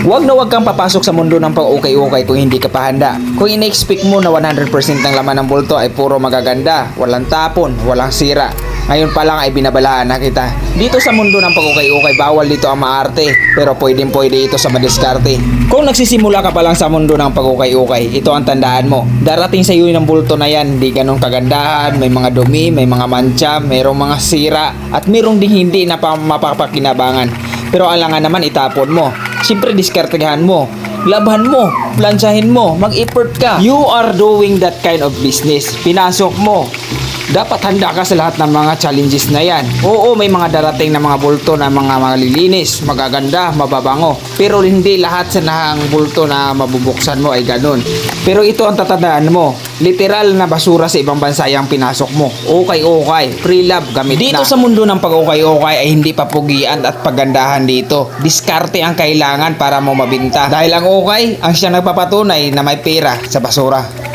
Huwag na huwag kang papasok sa mundo ng pang-ukay-ukay kung hindi ka pa handa. Kung ina-expect mo na 100% ng laman ng bulto ay puro magaganda, walang tapon, walang sira, ngayon pa lang ay binabalaan na kita. Dito sa mundo ng pag-ukay-ukay, bawal dito ang maarte, pero pwedeng-pwede ito sa madiskarte. Kung nagsisimula ka pa lang sa mundo ng pag-ukay-ukay, ito ang tandaan mo. Darating sa iyo ng bulto na yan, di ganun kagandahan, may mga dumi, may mga mancha, mayroong mga sira, at mayroong ding hindi na mapapakinabangan. Pero alangan naman itapon mo. Siyempre diskartehan mo, labhan mo, plansyahin mo, mag-effort ka. You are doing that kind of business. Pinasok mo. Dapat handa ka sa lahat ng mga challenges na yan. Oo, may mga darating na mga bulto na mga malilinis, magaganda, mababango. Pero hindi lahat sa nahang bulto na mabubuksan mo ay ganun. Pero ito ang tatandaan mo. Literal na basura sa ibang bansa yung pinasok mo. Okay, pre-love gamit dito na. Dito sa mundo ng pag-okay ay hindi papugian at pagandahan dito. Diskarte ang kailangan para mo mabinta. Dahil ang okay, ang siyang nagpapatunay na may pera sa basura.